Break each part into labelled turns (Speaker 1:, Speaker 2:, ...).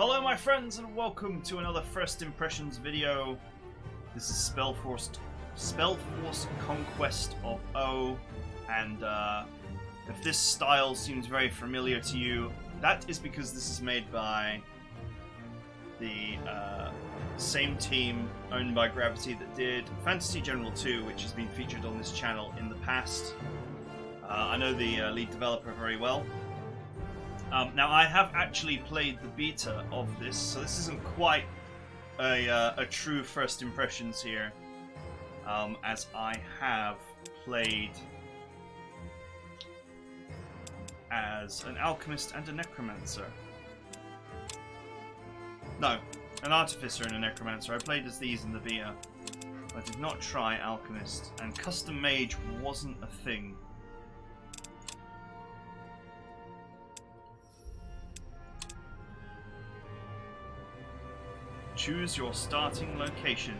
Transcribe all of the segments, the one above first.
Speaker 1: Hello my friends and welcome to another First Impressions video. This is Spellforce Conquest of O, and if this style seems very familiar to you, that is because this is made by the same team owned by Gravity that did Fantasy General 2, which has been featured on this channel in the past. I know the lead developer very well. Now, I have actually played the beta of this, so this isn't quite a true first impressions here, as I have played as an alchemist and a necromancer. No, an artificer and a necromancer. I played as these in the beta. I did not try alchemist, and custom mage wasn't a thing. Choose your starting location.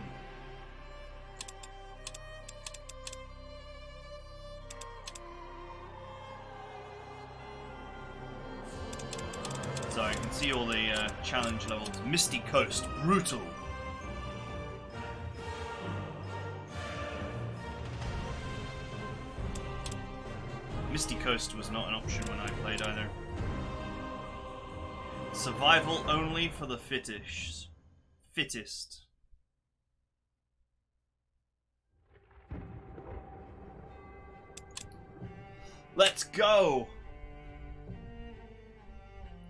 Speaker 1: So you can see all the challenge levels. Misty Coast, brutal. Misty Coast was not an option when I played either. Survival only for the fittest. Let's go!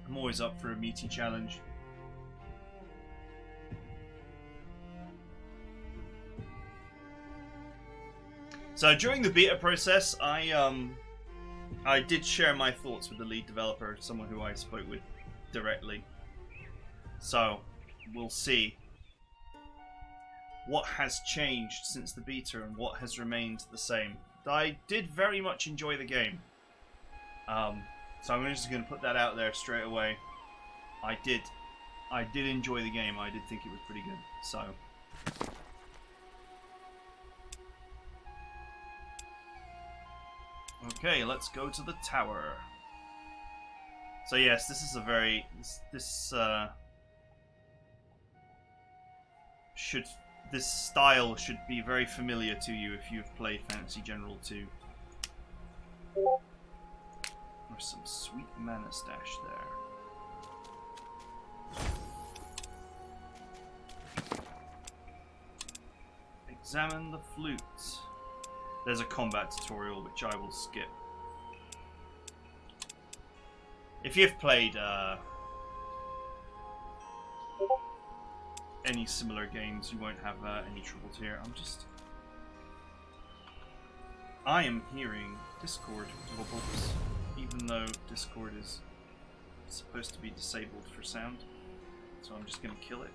Speaker 1: I'm always up for a meaty challenge. So during the beta process, I did share my thoughts with the lead developer, someone who I spoke with directly. So we'll see what has changed since the beta and what has remained the same. I did very much enjoy the game, so I'm just going to put that out there straight away. I did enjoy the game. I did think it was pretty good. So okay, let's go to the tower. So yes, this is a very this style should be very familiar to you if you've played Fantasy General 2. There's some sweet mana stash there. Examine the flute. There's a combat tutorial which I will skip. If you've played any similar games, you won't have any troubles here. I am hearing Discord bubbles, even though Discord is supposed to be disabled for sound. So I'm just going to kill it.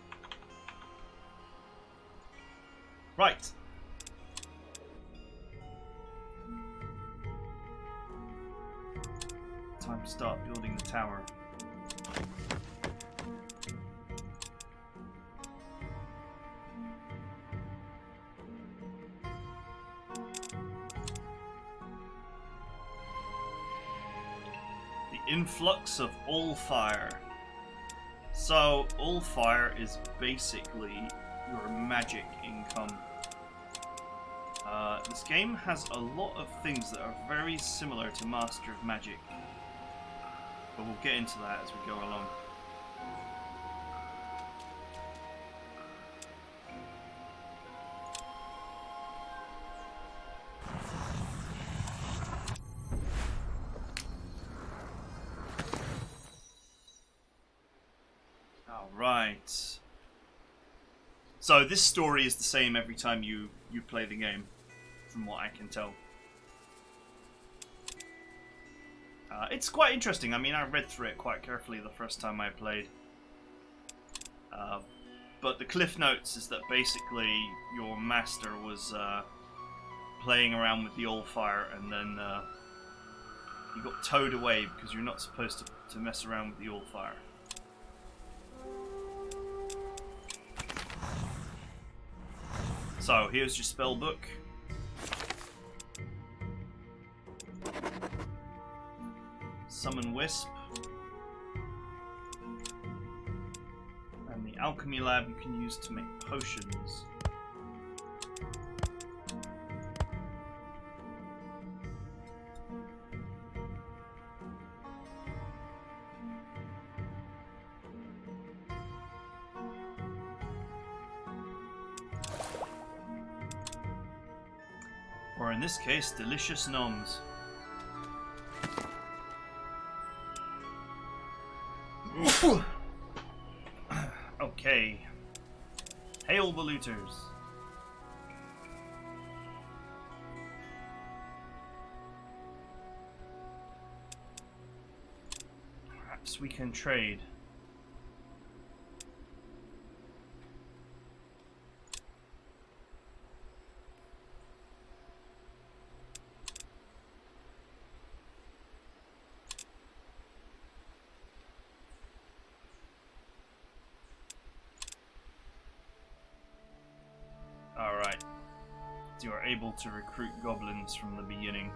Speaker 1: Right. Time to start building the tower. Influx of all fire. So all fire is basically your magic income. This game has a lot of things that are very similar to Master of Magic, but we'll get into that as we go along. Right. So this story is the same every time you play the game, from what I can tell. It's quite interesting. I mean, I read through it quite carefully the first time I played. But the cliff notes is that basically your master was playing around with the old fire, and then he got towed away because you're not supposed to mess around with the old fire. So here's your spell book. Summon Wisp. alchemy lab you can use to make potions. Or in this case, delicious gnomes. Okay. Hail the looters. Perhaps we can trade. Alright. You are able to recruit goblins from the beginning.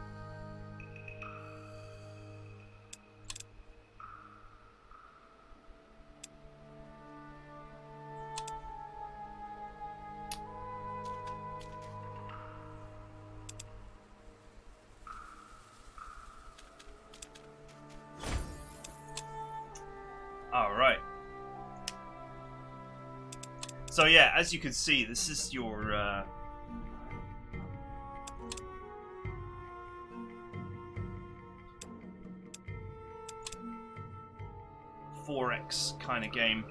Speaker 1: Alright. So yeah, as you can see, this is your 4x kind of game.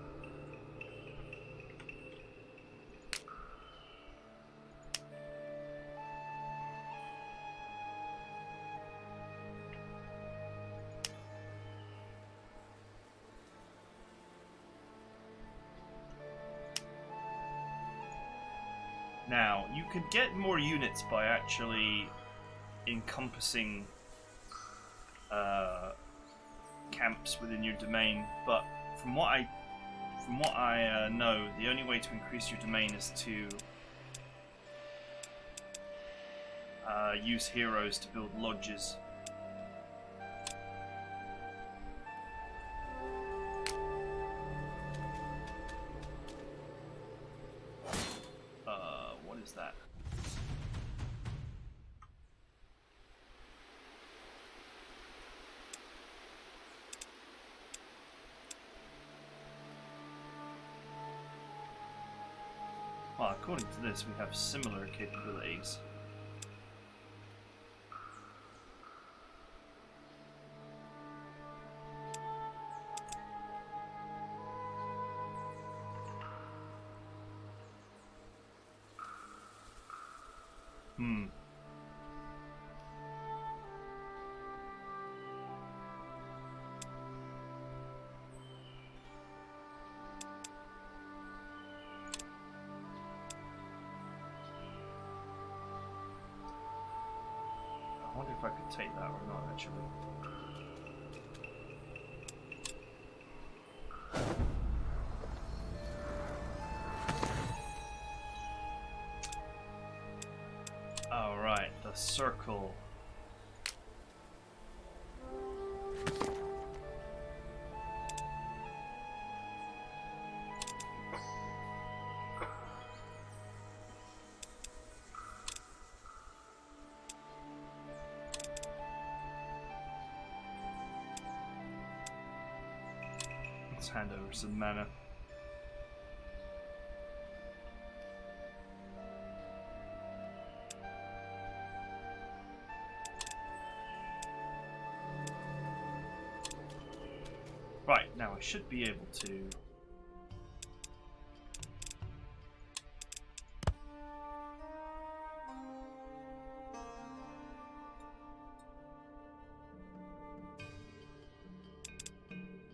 Speaker 1: Now, you could get more units by actually encompassing camps within your domain, but from what I know, the only way to increase your domain is to use heroes to build lodges. What is that? Well, according to this, we have similar capabilities. I wonder if I could take that or not, actually. Alright, the circle. Let's hand over some mana. Right, now I should be able to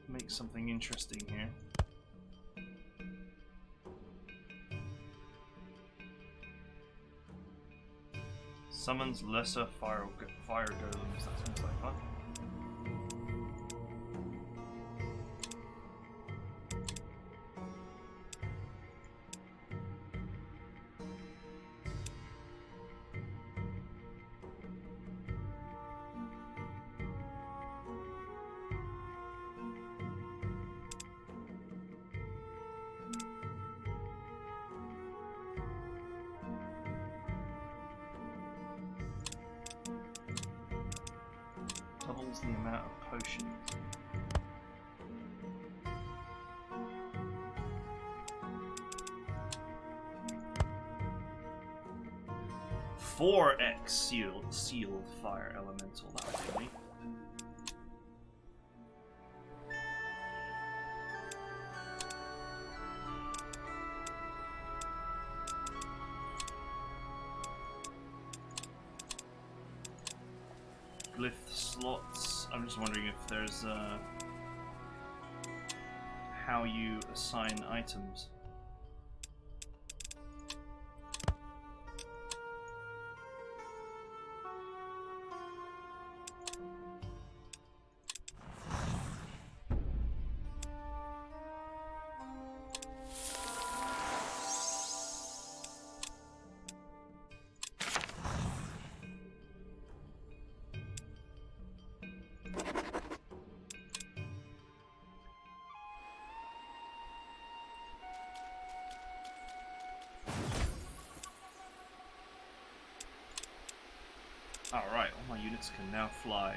Speaker 1: make something interesting here. Summons lesser fire golems, that sounds like fun. the amount of potions. 4x sealed fire elemental. That'll be me. Glyph slots. I'm just wondering if there's how you assign items. Alright, all my units can now fly.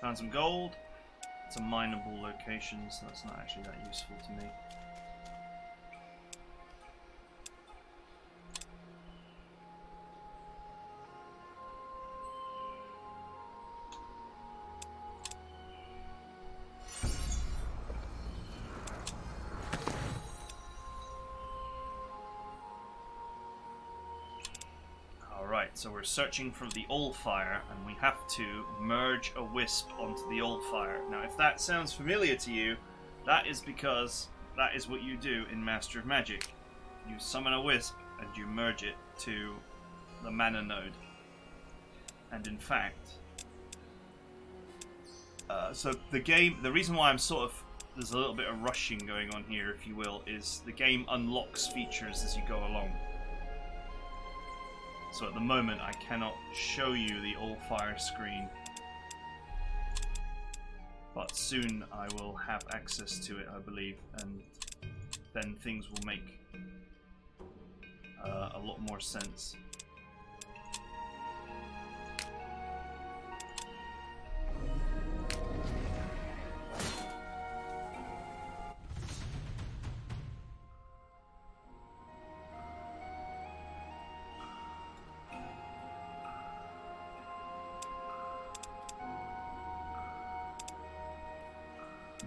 Speaker 1: Found some gold. It's a mineable location, so that's not actually that useful to me. So we're searching for the old fire, and we have to merge a wisp onto the old fire. Now, if that sounds familiar to you, that is because that is what you do in Master of Magic. You summon a wisp and you merge it to the mana node. And in fact, so the reason why there's a little bit of rushing going on here, if you will, is the game unlocks features as you go along. So at the moment I cannot show you the all fire screen, but soon I will have access to it, I believe, and then things will make a lot more sense.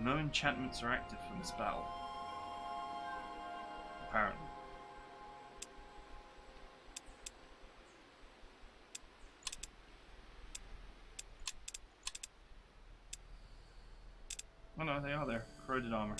Speaker 1: No enchantments are active from this battle. Apparently. Oh no, they are there. Corroded armor.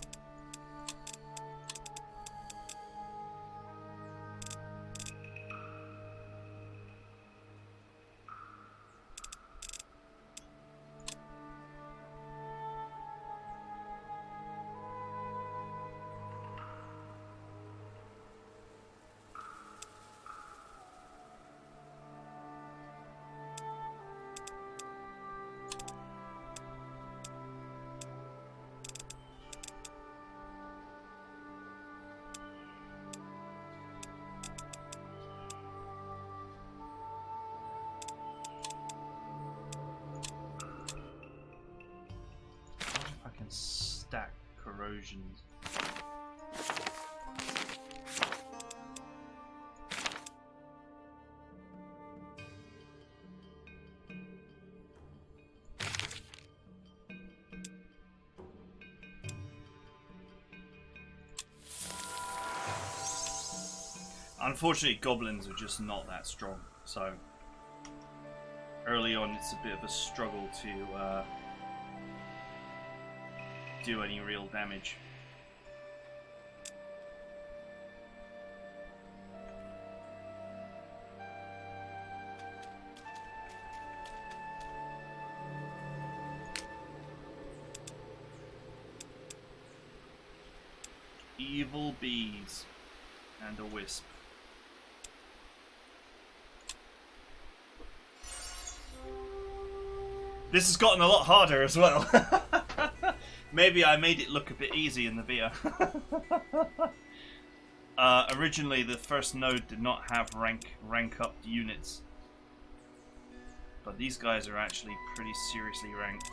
Speaker 1: Stack corrosions. Unfortunately, goblins are just not that strong, so early on it's a bit of a struggle to do any real damage. Evil bees and a wisp. This has gotten a lot harder as well. Maybe I made it look a bit easy in the beer. Originally, the first node did not have rank up units, but these guys are actually pretty seriously ranked.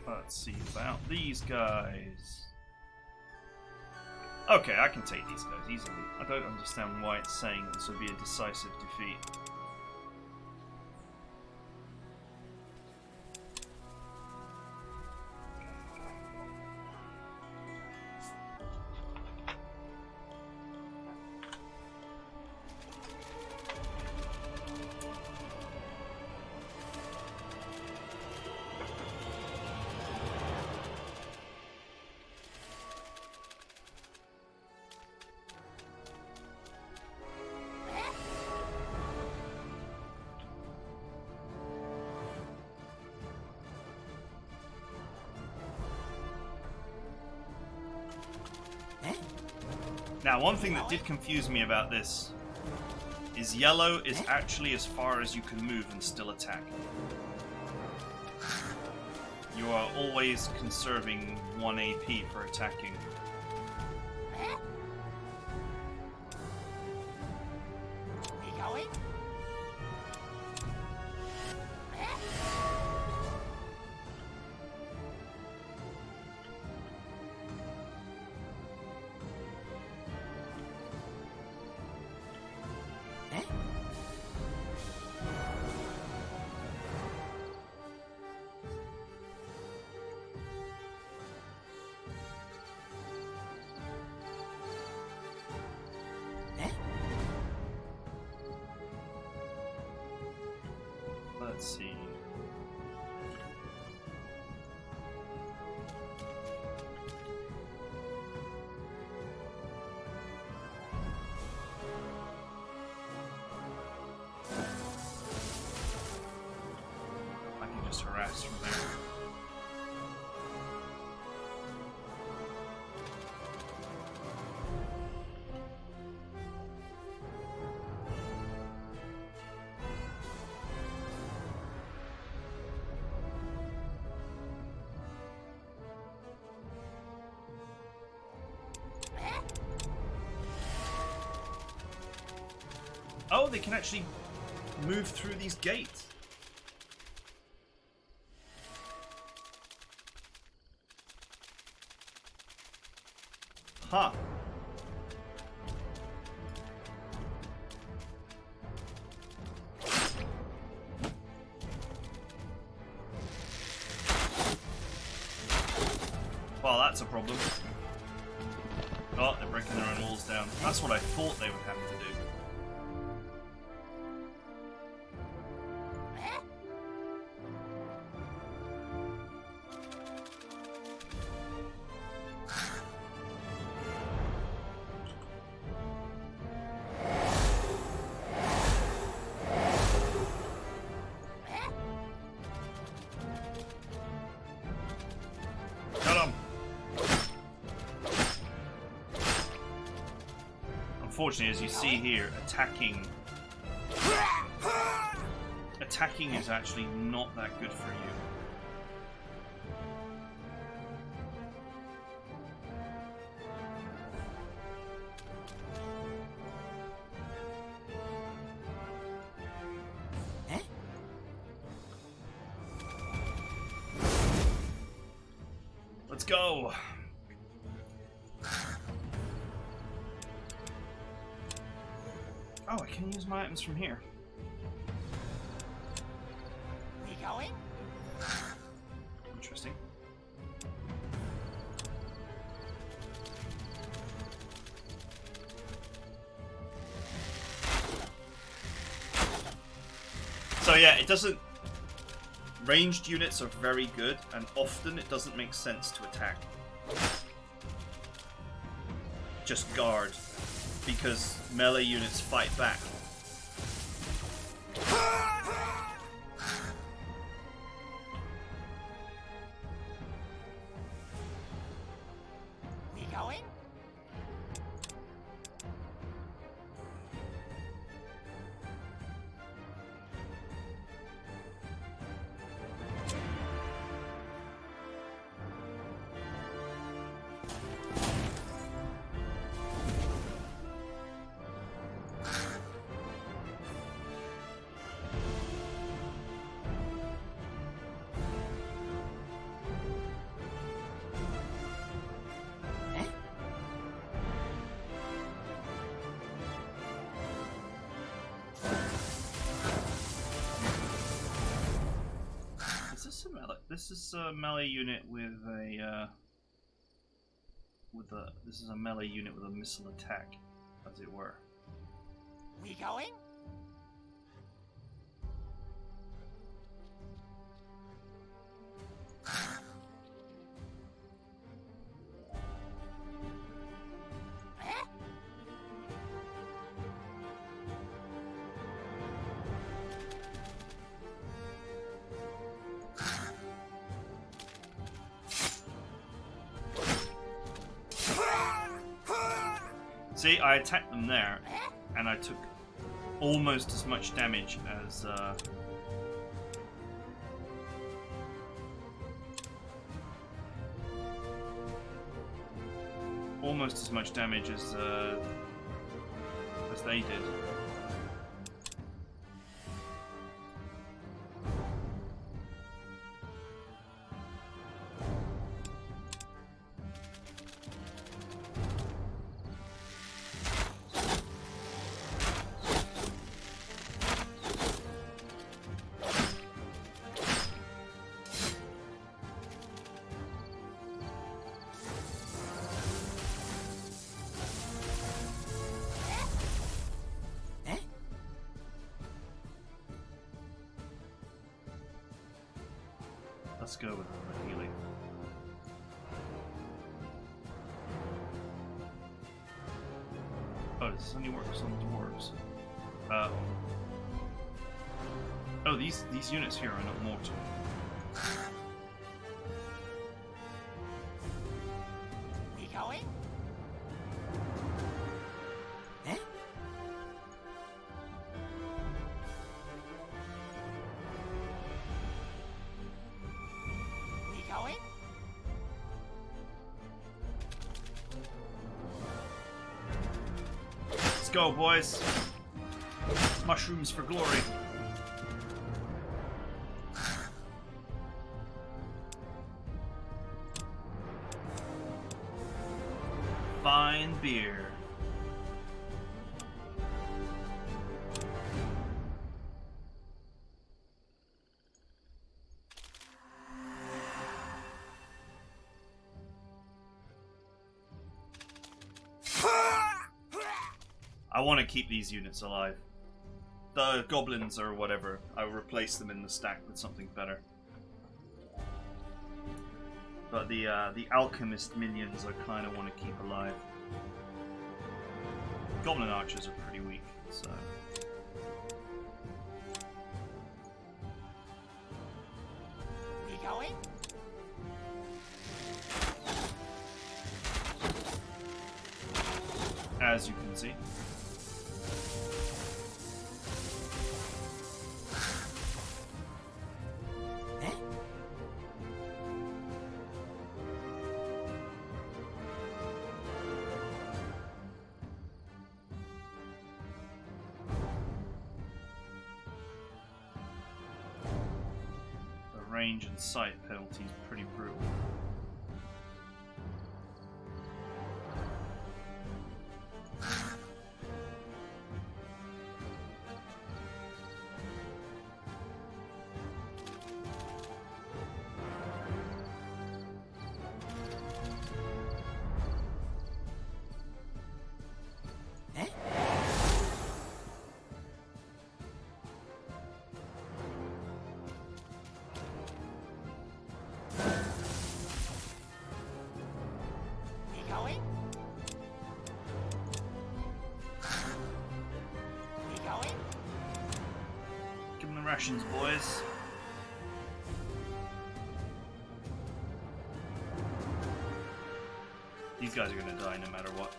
Speaker 1: Let's see about these guys. Okay, I can take these guys easily. I don't understand why it's saying this would be a decisive defeat. Now, one thing that did confuse me about this is yellow is actually as far as you can move and still attack. You are always conserving 1 AP for attacking. Let's see. I can just harass from there. Oh, they can actually move through these gates. Huh. Well, that's a problem. Oh, they're breaking their own walls down. That's what I thought they would have to do. Unfortunately, as you see here, attacking is actually not that good for you. Let's go. Oh, I can use my items from here. interesting. So yeah, it doesn't... Ranged units are very good, and often it doesn't make sense to attack. Just guard, because melee units fight back.
Speaker 2: We going?
Speaker 1: This is a melee unit with a this is a melee unit with a missile attack, as it were.
Speaker 2: We going?
Speaker 1: See, I attacked them there, and I took almost as much damage as they did. Let's go with the healing. Oh, this only works on dwarves. Oh, these units here are not mortal.
Speaker 2: We going?
Speaker 1: Let's go, boys. Mushrooms for glory. Fine beer. I want to keep these units alive. The goblins or whatever, I'll replace them in the stack with something better. But the alchemist minions I kind of want to keep alive. Goblin archers are pretty weak, so...
Speaker 2: We going?
Speaker 1: As you can see. Range and sight penalty is pretty brutal. Congratulations, boys. These guys are gonna die no matter what.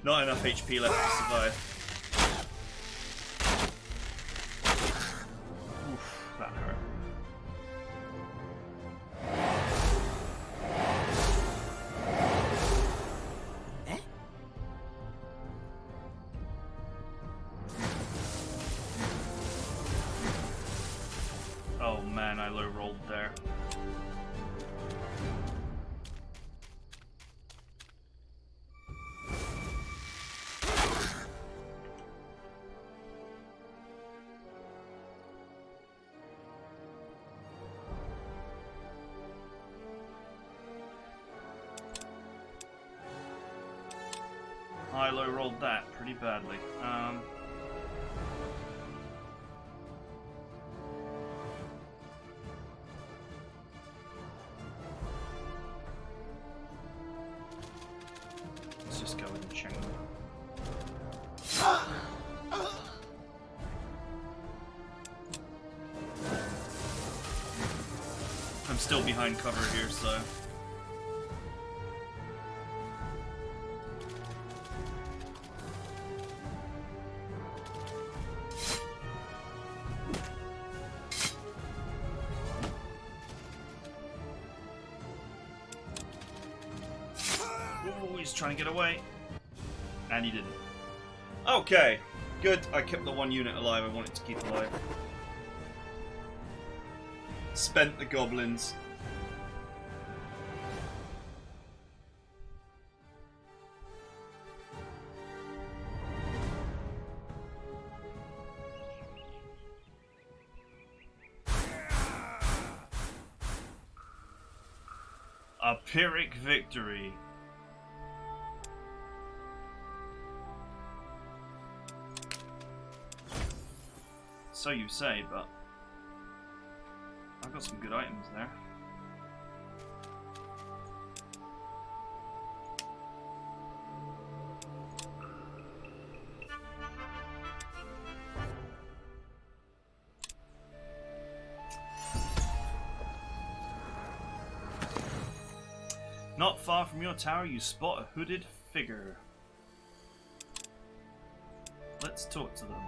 Speaker 1: Not enough HP left to survive. Oof, that hurt. Oh man, I low rolled there. I low rolled that pretty badly. Let's just go with the chain. I'm still behind cover here, so. Ooh, he's trying to get away. And he didn't. Okay, good. I kept the one unit alive I wanted to keep alive. Spent the goblins. A Pyrrhic victory. So you say, but I've got some good items there. Not far from your tower, you spot a hooded figure. Let's talk to them.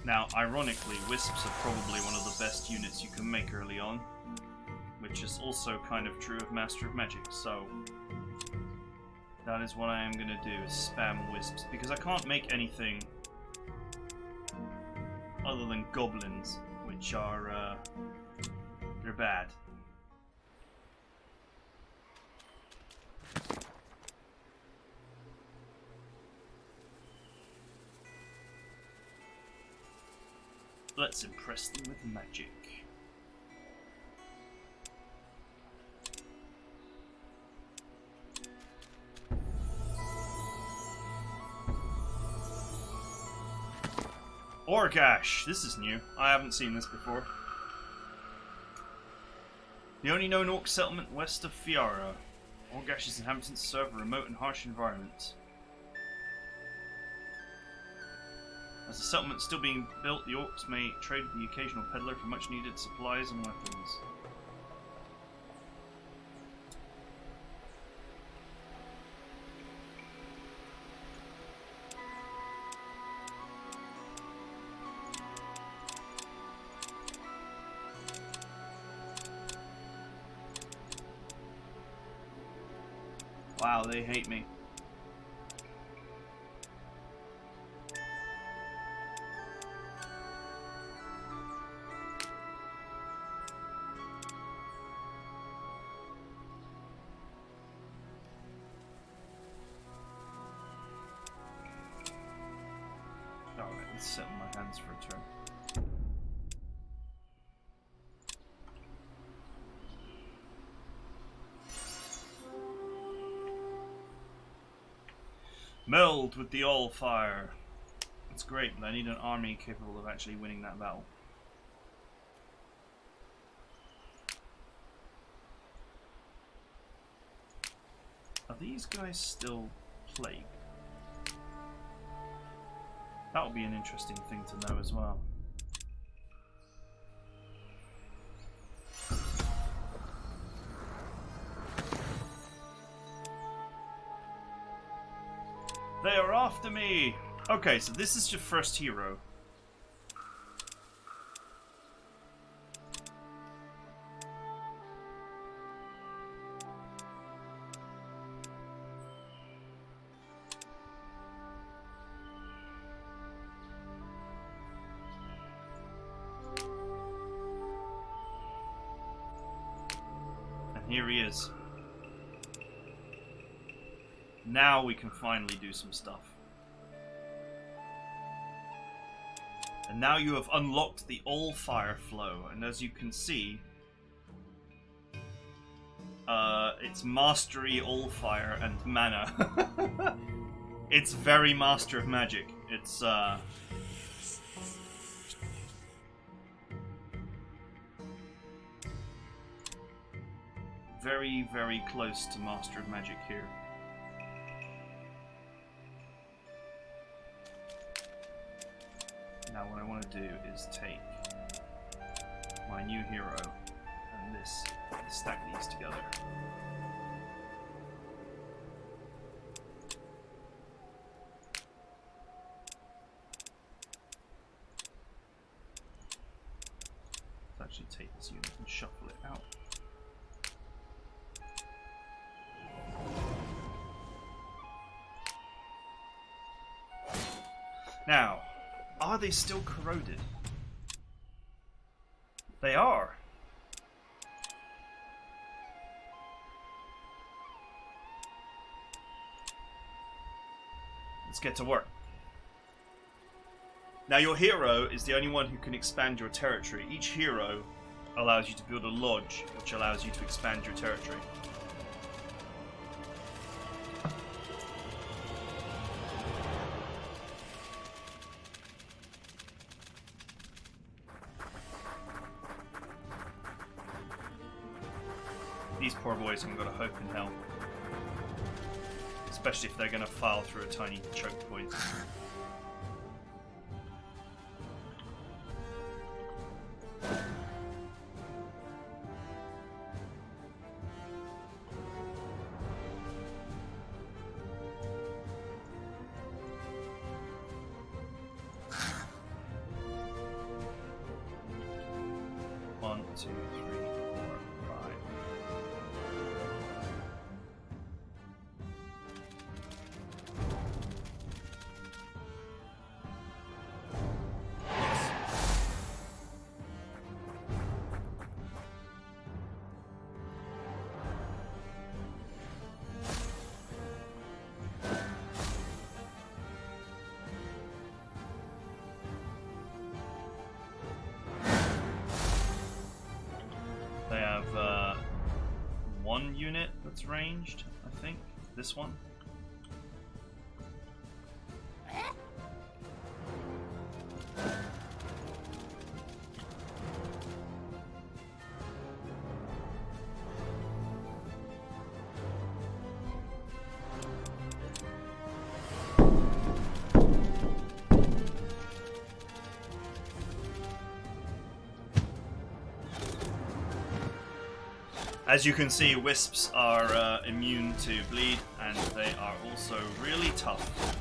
Speaker 1: Now, ironically, Wisps are probably one of the best units you can make early on, which is also kind of true of Master of Magic, so that is what I am going to do, is spam Wisps, because I can't make anything other than Goblins, which are, they're bad. Let's impress them with magic. Orgash! This is new. I haven't seen this before. The only known orc settlement west of Fiara. Orgash's inhabitants serve a remote and harsh environment. As the settlement is still being built, the orcs may trade with the occasional peddler for much needed supplies and weapons. Wow, they hate me. Alright, let's sit on my hands for a turn. Meld with the all fire. That's great, but I need an army capable of actually winning that battle. Are these guys still plagued? That would be an interesting thing to know as well. They are after me! Okay, so this is your first hero. Here he is. Now we can finally do some stuff. And now you have unlocked the all fire flow, and as you can see, it's mastery, all fire, and mana. It's very master of magic. It's very, very close to Master of Magic here. Now what I want to do is take my new hero and this, stack these together. Let's actually take this unit and shuffle it out. Now, are they still corroded? They are. Let's get to work. Now your hero is the only one who can expand your territory. Each hero allows you to build a lodge, which allows you to expand your territory. These poor boys haven't got a hope in hell. Especially if they're going to file through a tiny choke point. One, two, three, four, five. They have one unit that's ranged, I think. This one. As you can see, wisps are immune to bleed, and they are also really tough.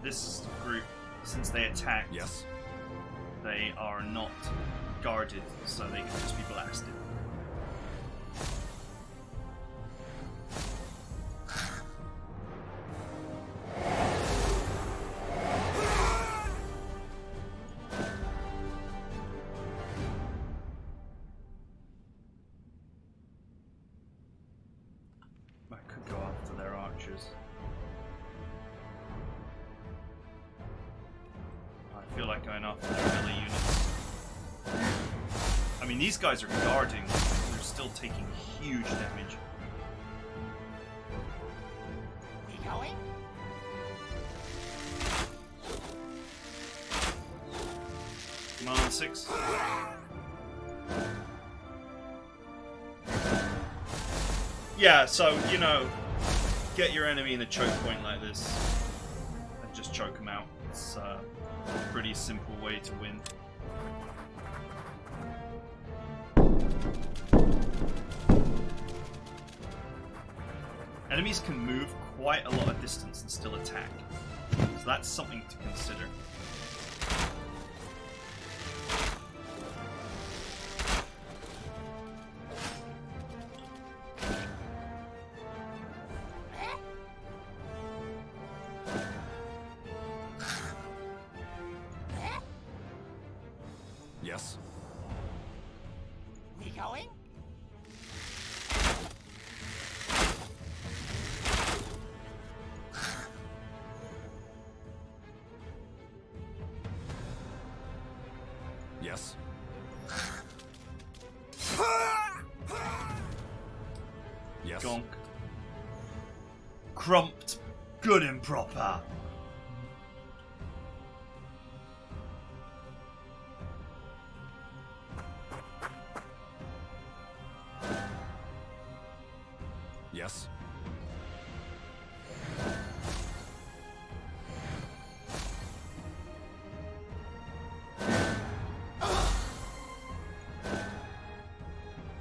Speaker 1: This group, since they attacked,
Speaker 3: Yes.
Speaker 1: they are not guarded, so they can just be blasted. I could go after their archers. I feel like going after their melee units. I mean, these guys are guarding. They're still still taking huge damage.
Speaker 2: We going?
Speaker 1: Come on, 6. Yeah, so, you know, get your enemy in a choke point like this and just choke them out. It's a pretty simple way to win. Enemies can move quite a lot of distance and still attack, so that's something to consider.
Speaker 3: Yes.
Speaker 2: We going?
Speaker 3: Yes. Yes.
Speaker 1: Gonk. Crumped. Good and proper.
Speaker 3: Yes.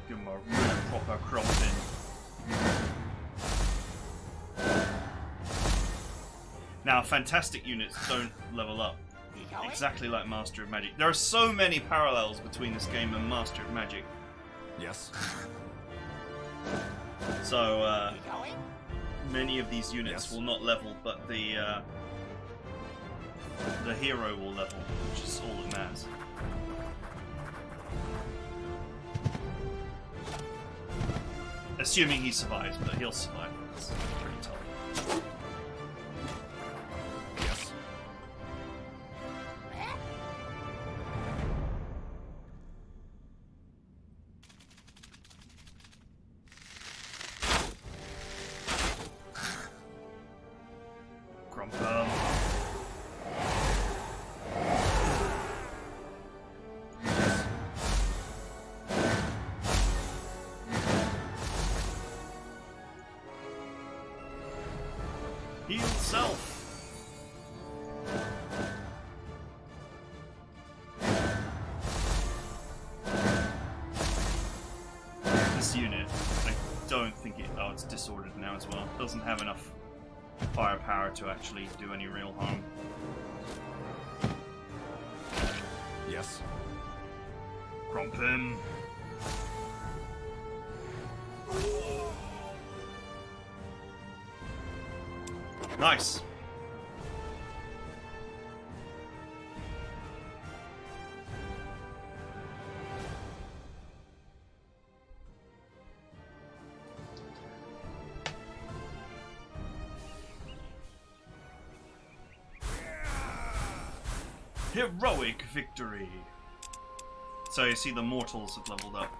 Speaker 1: Give him a real proper crumping. Now, fantastic units don't level up.
Speaker 2: We going?
Speaker 1: Exactly like Master of Magic. There are so many parallels between this game and Master of Magic.
Speaker 3: Yes.
Speaker 1: So,
Speaker 2: We going?
Speaker 1: many of these units
Speaker 3: Yes.
Speaker 1: will not level, but the hero will level, which is all that matters. Assuming he survives, but he'll survive. It's pretty tough.
Speaker 3: Yes.
Speaker 1: Grumpum. Heal self. This unit, I don't think it. Oh, it's disordered now as well. Doesn't have enough firepower to actually do any real harm.
Speaker 3: Yes.
Speaker 1: Crump him. Nice. Heroic victory. So you see the mortals have leveled up.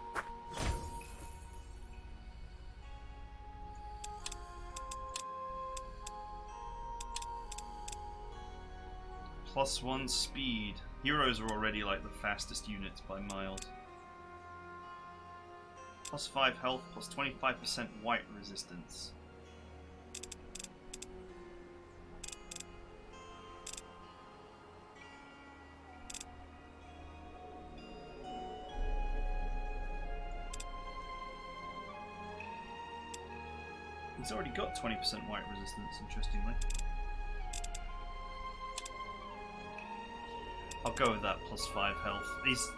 Speaker 1: +1 speed. Heroes are already like the fastest units by miles. +5 health, +25% white resistance. He's already got 20% white resistance, interestingly. I'll go with that +5 health. He's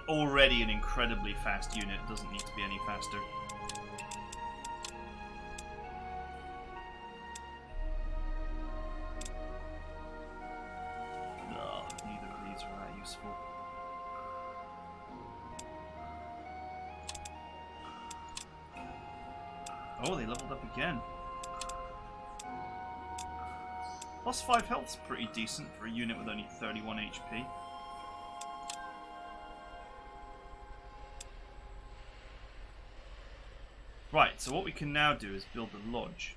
Speaker 1: already an incredibly fast unit, doesn't need to be any faster. Ugh, neither of these are that useful. Oh, they leveled up again. +5 health's pretty decent for a unit with only 31 HP. Right, so what we can now do is build a lodge,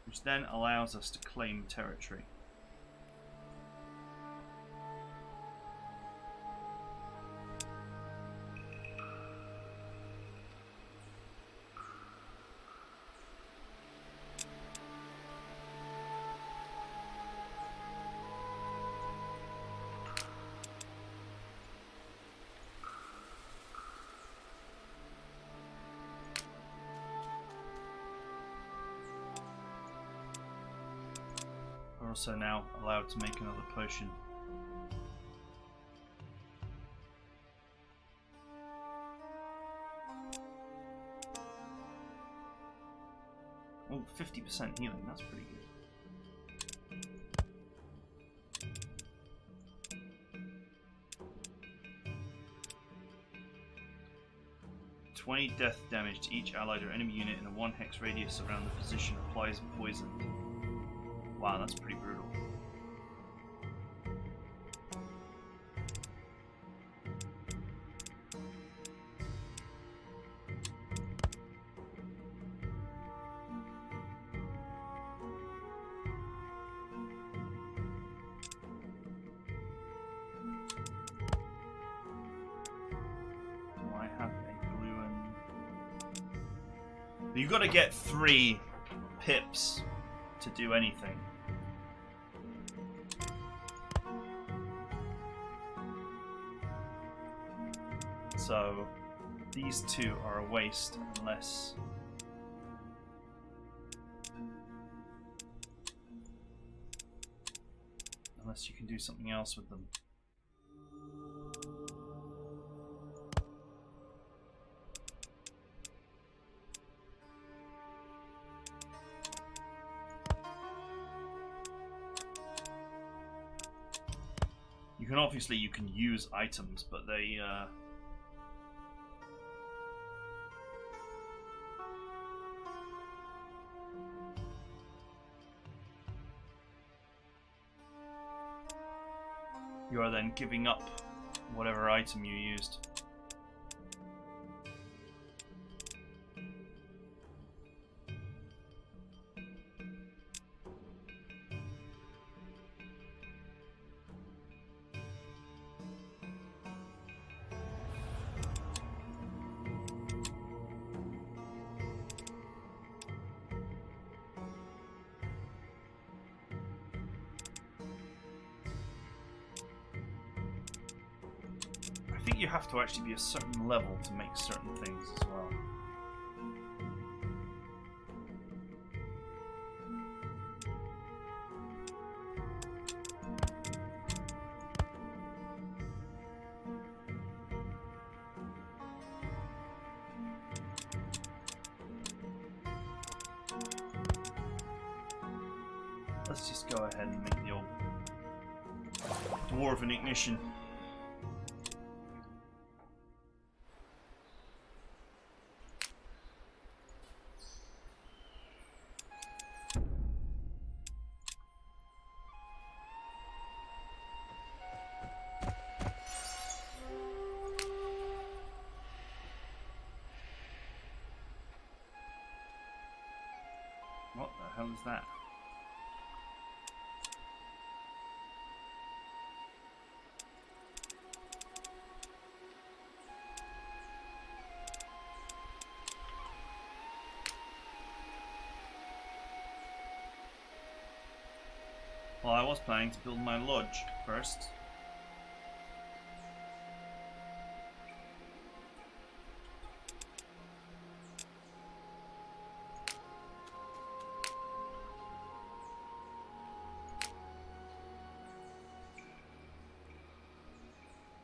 Speaker 1: which then allows us to claim territory. We're also now allowed to make another potion. Oh, 50% healing, that's pretty good. 20 death damage to each allied or enemy unit in a 1 hex radius around the position applies poisoned. Wow, that's pretty brutal. You've got to get 3 pips to do anything. So these 2 are a waste unless you can do something else with them. You can use items, but they you are then giving up whatever item you used. I think you have to actually be a certain level to make certain things as well. Let's just go ahead and make the old Dwarven Ignition. What the hell is that? Well, I was planning to build my lodge first.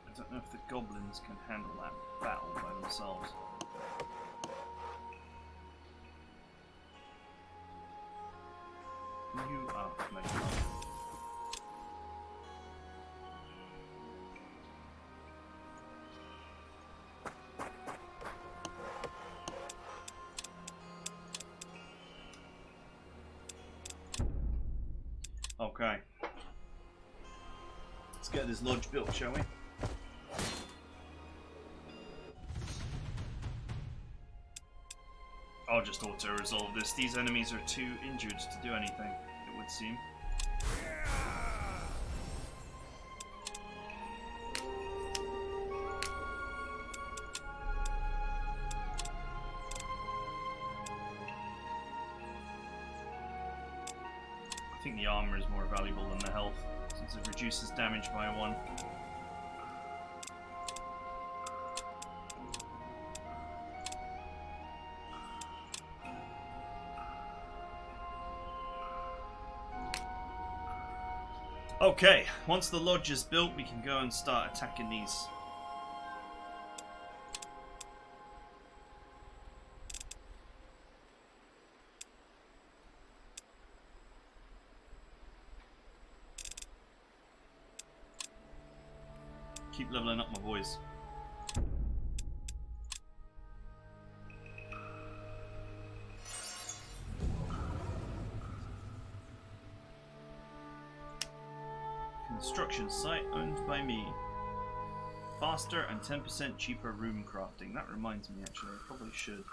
Speaker 1: I don't know if the goblins can handle that battle by themselves. You are maybe. Okay. Let's get this lodge built, shall we? I'll just auto-resolve this. These enemies are too injured to do anything, it would seem. I think the armor is more valuable than the health, since it reduces damage by 1. Okay, once the lodge is built, we can go and start attacking these. Keep leveling up, my boys. Construction site owned by me. Faster and 10% cheaper room crafting. That reminds me, actually, I probably should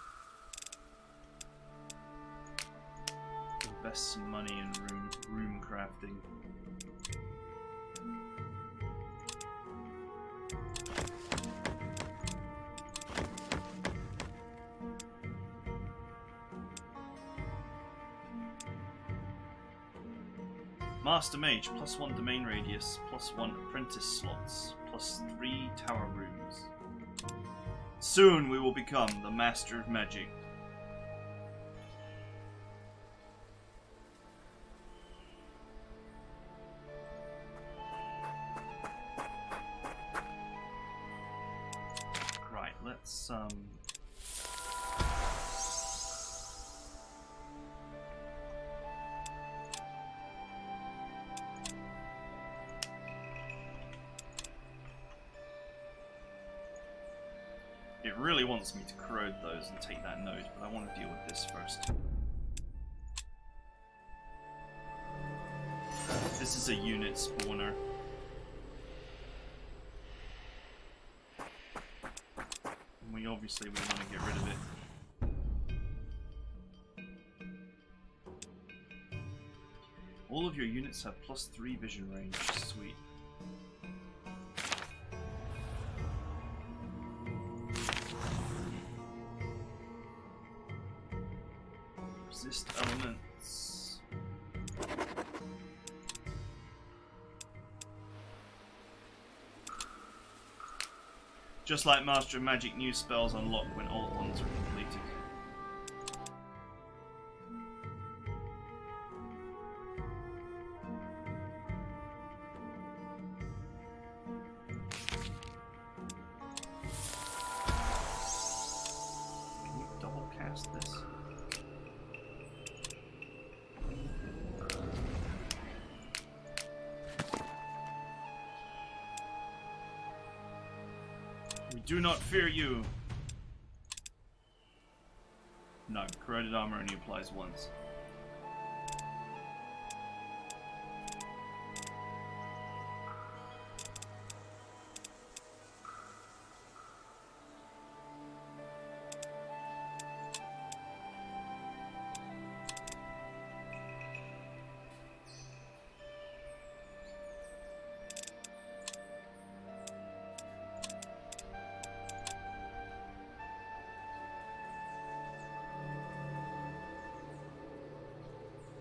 Speaker 1: invest some money in room crafting. Master Mage, +1 domain radius, +1 apprentice slots, +3 tower rooms. Soon we will become the Master of Magic. Right, let's It really wants me to corrode those and take that node, but I want to deal with this first. This is a unit spawner. And we want to get rid of it. All of your units have +3 vision range. Sweet. Resist elements. Just like Master of Magic, new spells unlock when old ones are completed. Can you double cast this? We do not fear you. No, corroded armor only applies once.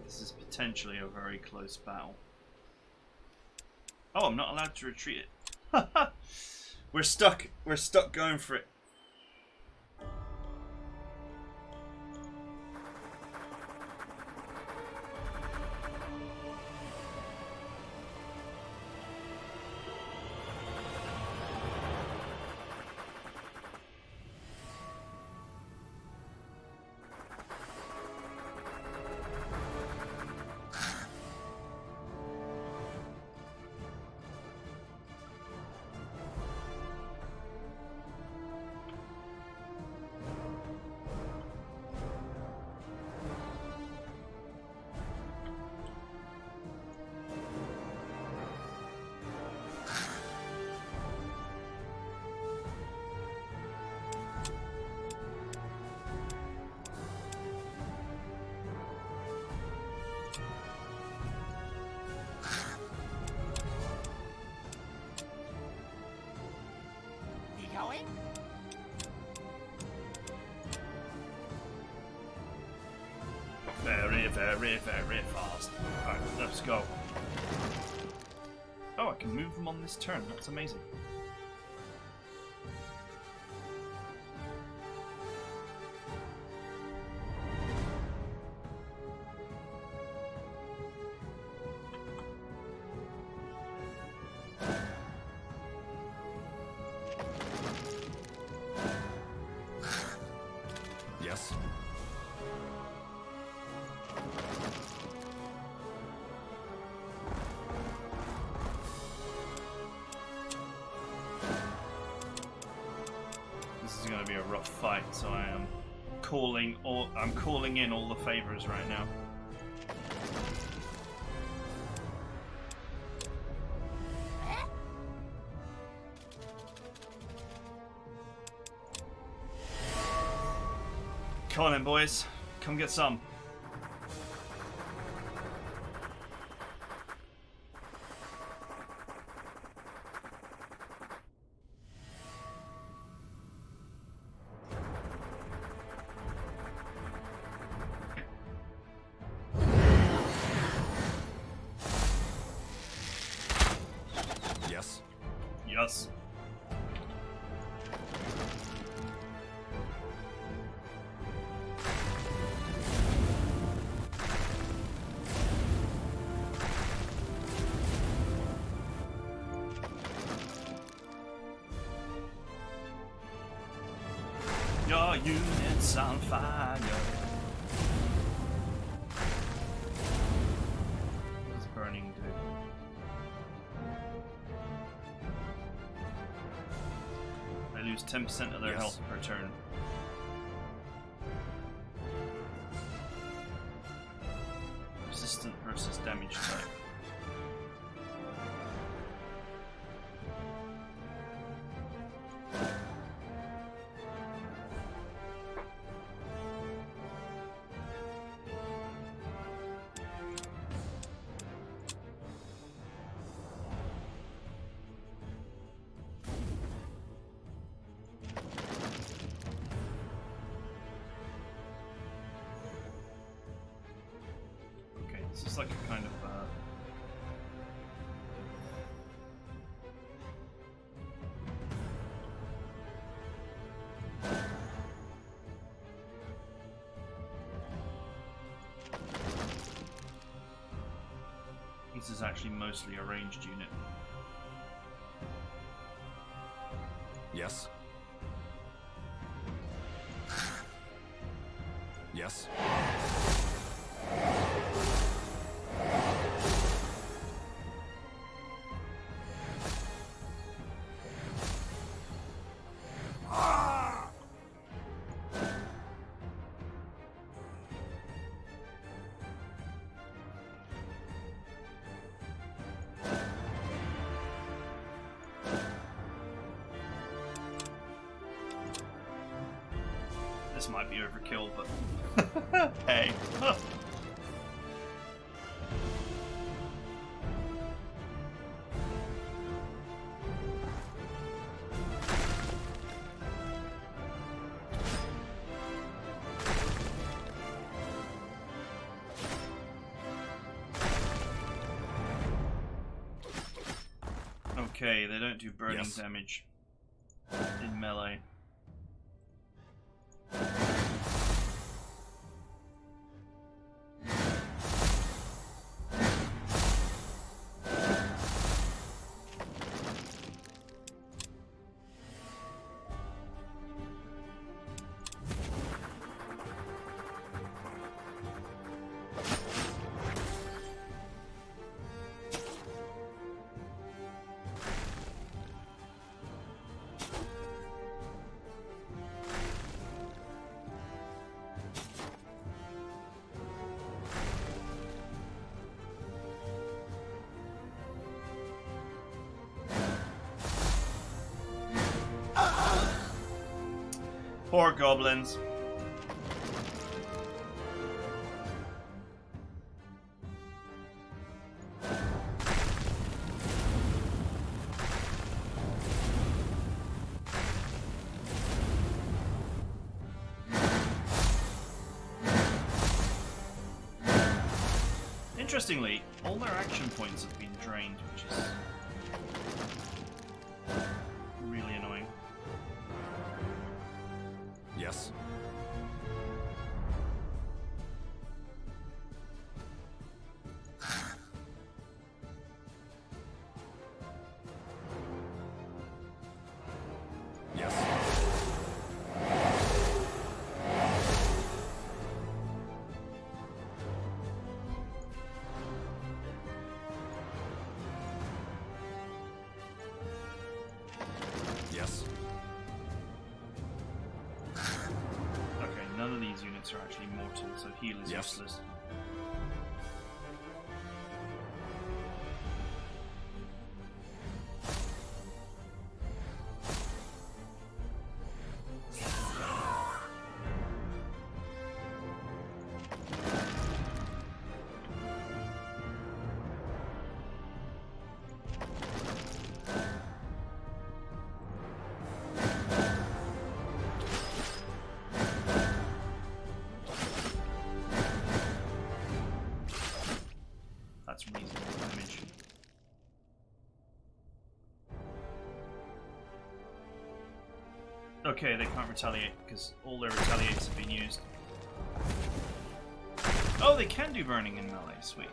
Speaker 1: This is potentially a very close battle. Oh, I'm not allowed to retreat it. We're stuck. We're stuck going for it.
Speaker 2: going?
Speaker 1: Very, very, very fast. Alright, let's go. Oh, I can move them on this turn. That's amazing.
Speaker 3: Yes.
Speaker 1: This is going to be a rough fight, so I'm calling in all the favors right now. Come on then, boys. Come get some.
Speaker 3: Yes.
Speaker 1: Yes. Your unit's on fire. What does burning do? They lose 10% of their
Speaker 3: Yes.
Speaker 1: health per turn. Resistant versus damage type. Okay, this is like a kind of this is actually mostly a ranged unit.
Speaker 3: Yes. Yes.
Speaker 1: This might be overkill, but hey. Okay, they don't do burning
Speaker 3: Yes.
Speaker 1: damage in melee. Poor goblins. Interestingly, all their action points have been drained, which is really annoying.
Speaker 3: Yes. Yes. Yes.
Speaker 1: Okay, none of these units are actually mortal, so heal is
Speaker 3: Yes.
Speaker 1: useless. That's reasonable damage. Okay, they can't retaliate because all their retaliates have been used. Oh, they can do burning in melee. Sweet.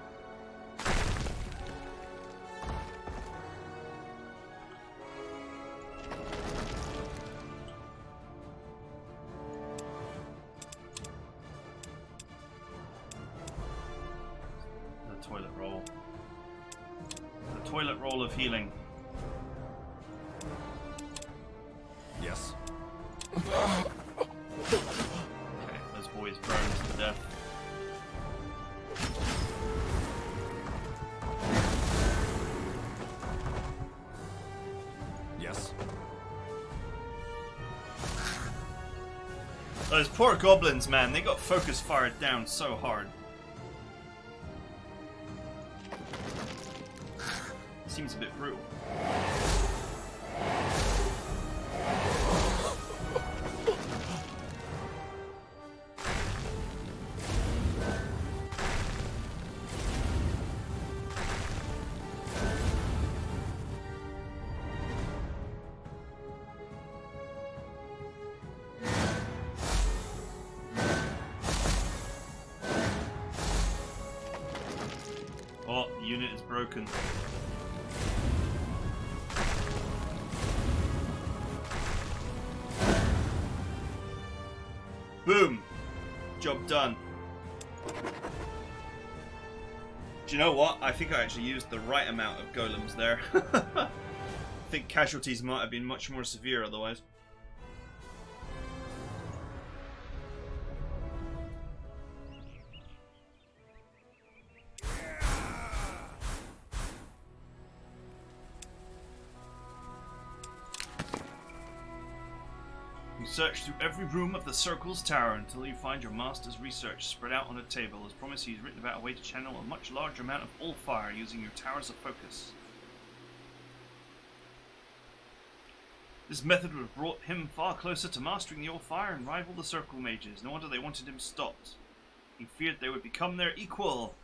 Speaker 1: The toilet roll. The toilet roll of healing.
Speaker 3: Yes.
Speaker 1: Okay, those boys burned to death.
Speaker 3: Yes.
Speaker 1: Those poor goblins, man, they got focus fired down so hard. Seems a bit brutal. Oh, the unit is broken. Boom! Job done. Do you know what? I think I actually used the right amount of golems there. I think casualties might have been much more severe otherwise. You search through every room of the Circle's tower until you find your master's research spread out on a table. As promised, he's written about a way to channel a much larger amount of all fire using your tower as a focus. This method would have brought him far closer to mastering the all fire and rival the Circle mages. No wonder they wanted him stopped. He feared they would become their equal.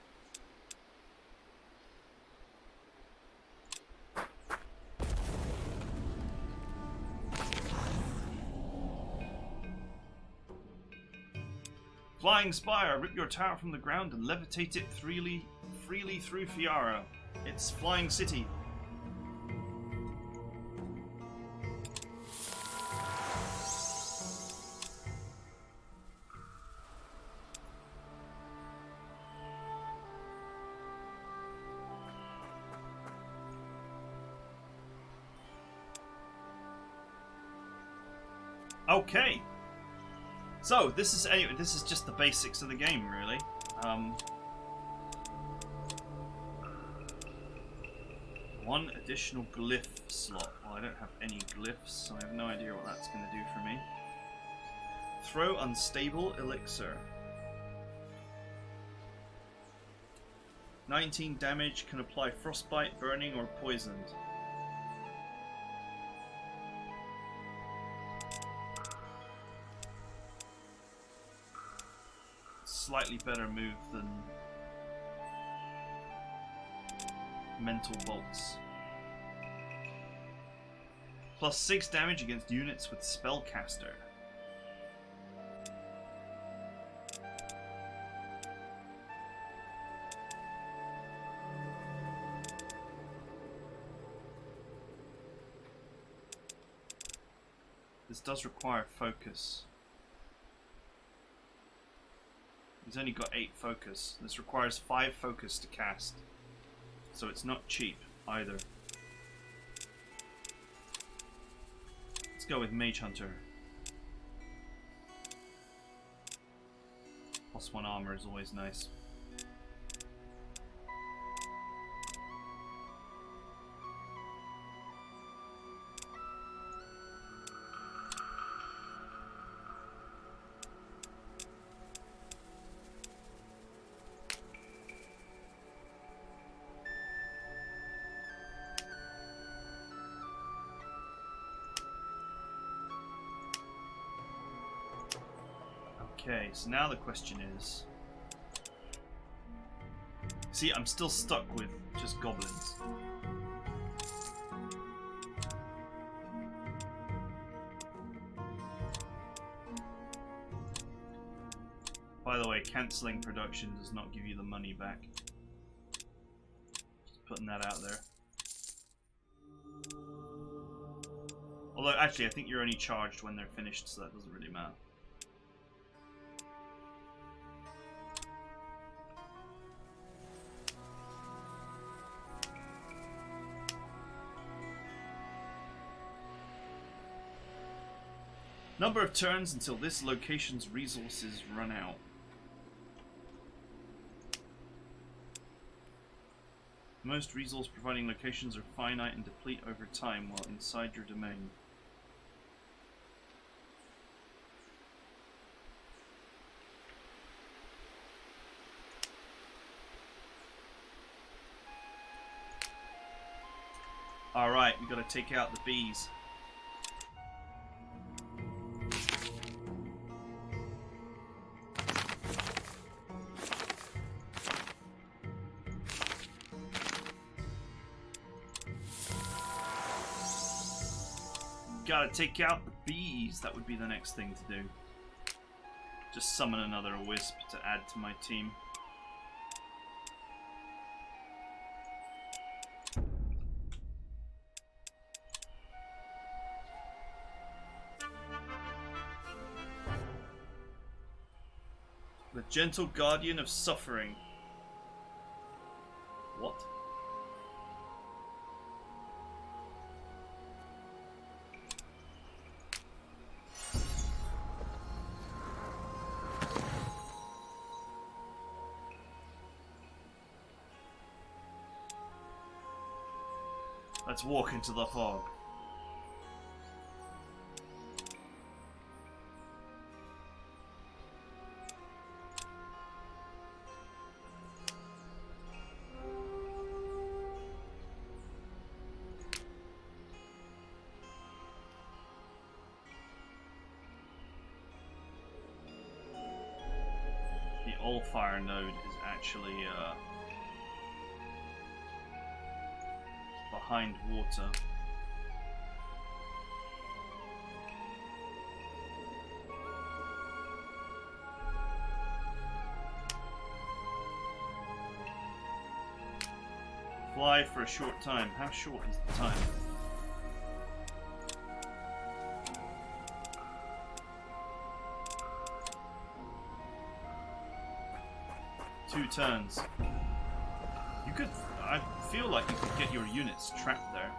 Speaker 1: Flying Spire, rip your tower from the ground and levitate it freely through Fiara. It's Flying City. Okay. So this is just the basics of the game, really. One additional glyph slot. Well, I don't have any glyphs, so I have no idea what that's going to do for me. Throw unstable elixir. 19 damage, can apply frostbite, burning, or poisoned. Slightly better move than mental bolts. Plus 6 damage against units with Spellcaster. This does require focus. He's only got 8 focus. This requires 5 focus to cast. So it's not cheap either. Let's go with Mage Hunter. +1 armor is always nice. Okay, so now the question is... See, I'm still stuck with just goblins. By the way, cancelling production does not give you the money back. Just putting that out there. Although, actually, I think you're only charged when they're finished, so that doesn't really matter. Number of turns until this location's resources run out. Most resource providing locations are finite and deplete over time while inside your domain. Alright, we gotta take out the bees. Gotta take out the bees. That would be the next thing to do. Just summon another wisp to add to my team. The gentle guardian of suffering. What? Let's walk into the fog. The Allfire node is actually behind water. Fly for a short time. How short is the time? Two turns. You could... I feel like you could get your units trapped there.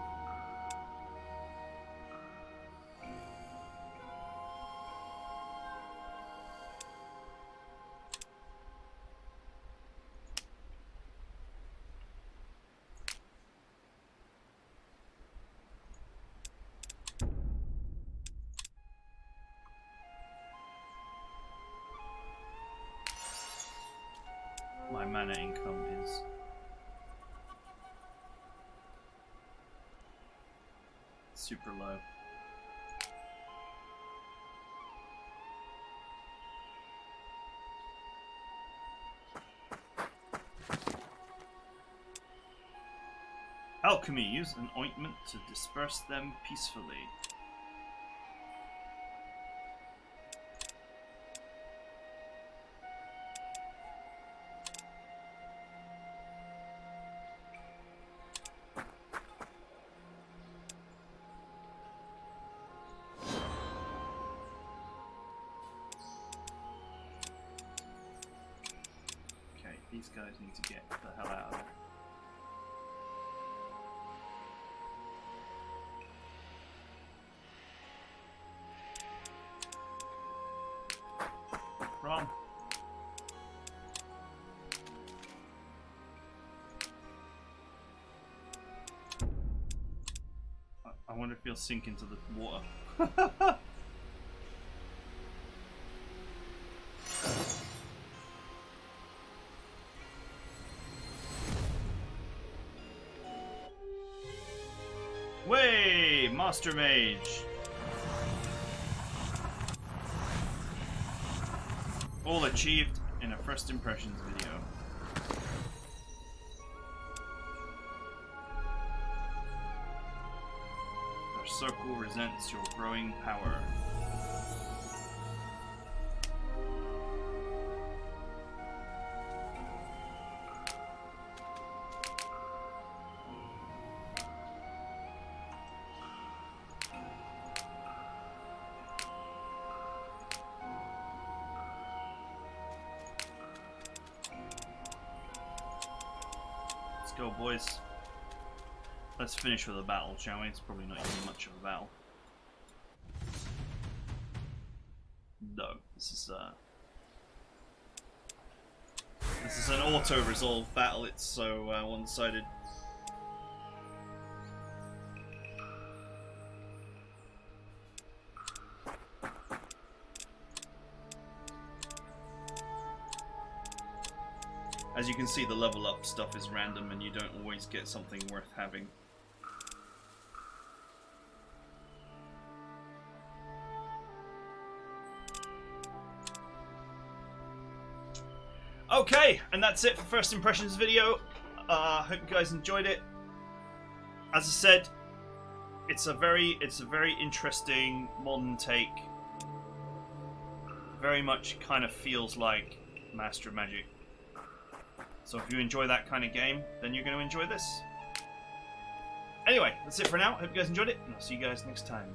Speaker 1: My mana income is super low. Alchemy. Use an ointment to disperse them peacefully. Okay, these guys need to get the hell out of there. Wrong. I wonder if he'll sink into the water. Way, Master Mage. All achieved in a first impressions video. The circle resents your growing power. Let's go, boys. Let's finish with a battle, shall we? It's probably not even much of a battle. No, this is an auto-resolve battle. It's so one-sided. As you can see, the level up stuff is random and you don't always get something worth having. Okay, and that's it for first impressions video. Hope you guys enjoyed it. As I said, it's a very interesting modern take. Very much kind of feels like Master of Magic. So if you enjoy that kind of game, then you're going to enjoy this. Anyway, that's it for now. Hope you guys enjoyed it, and I'll see you guys next time.